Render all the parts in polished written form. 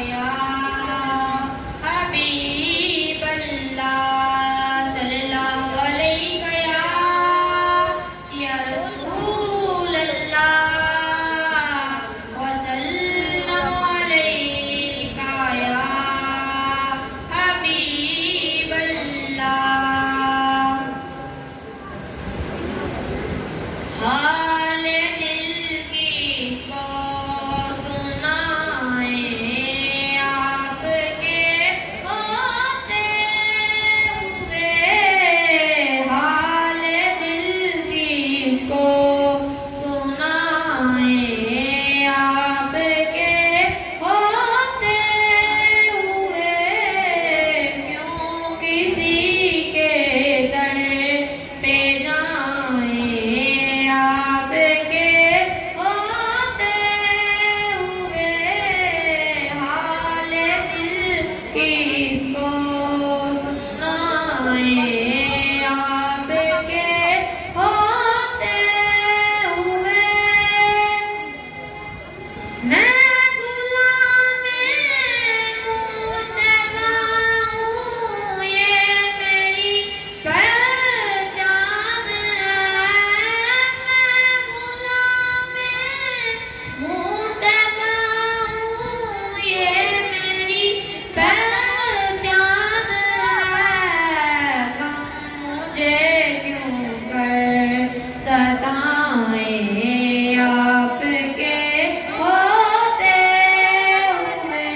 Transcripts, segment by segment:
या हबीब अल्लाह सल्लल्लाहु अलैहि या रसूल अल्लाह वसल्लम अलैका या हबीब अल्लाह। हाल दिल किसको सुनाए आपके होते हुए, हाल दिल किसको सुनाए आपके होते हुए, क्यों किसी के दर पे जाए आपके होते हुए, हाल दिल किसको सुनाए आपके होते हुए। मैं गुलामे मुस्तफा हूँ, ये मेरी पहचान है। मैं गुलामे मुस्तफा हूँ, ये मेरी पहचान है। गम मुझे क्यों कर सताए आपके होते हुए,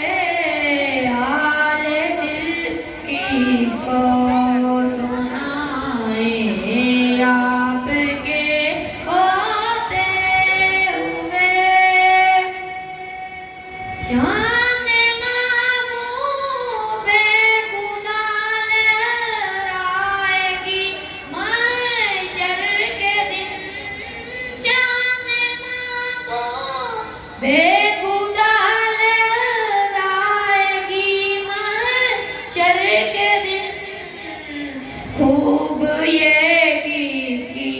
हाल दिल किसको सुनाए आपके होते हुए। जाने महबूबे खुदा लहराएगी महशर के दिन, जाने महबूबे खुदा लहराएगी महशर के दिन। खूब ये किसकी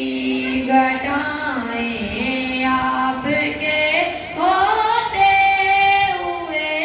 घटाएं आपके होते हुए,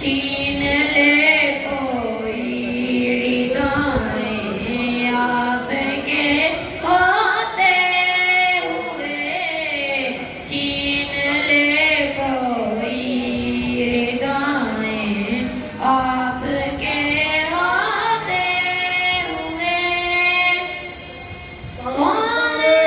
छीन ले कोई हृदय आपके होते हुए, छीन ले कोई हृदय आपके होते हुए। कौन है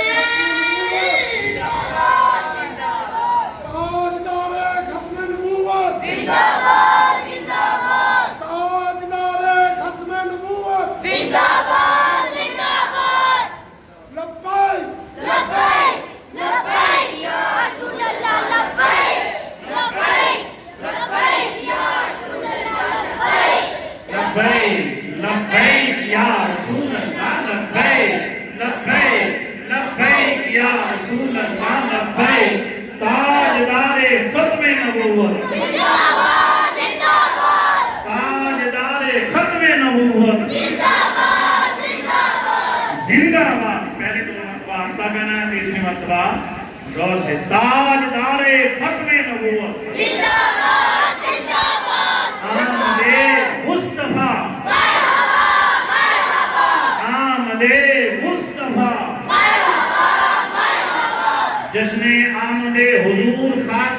ताजदारे खत्म नबूवत जिंदाबाद जिंदाबाद ताजदारे खत्म नबूवत जिंदाबाद जिंदाबाद लब्बैक लब्बैक लब्बैक या रसूल अल्लाह लब्बैक लब्बैक लब्बैक या रसूल अल्लाह लब्बैक लब्बैक लब्बैक या रसूल अल्लाह लब्बैक लब्बैक लब्बैक या रसूल अल्लाह लब्बैक ताजदारे खत्म नबूवत जिंदाबाद जिंदाबाद ताजदारे खत्म नबूवत जिंदाबाद जिंदाबाद जिंदाबाद। पहले तो वास्ता गाना है, तीसरी मर्तबा जोर से ताजदारे खत्म नबूवत जिंदाबाद जिंदाबाद आमदे मुस्तफा आमदे मुस्तफा जश्न आमदे हुजूर खाक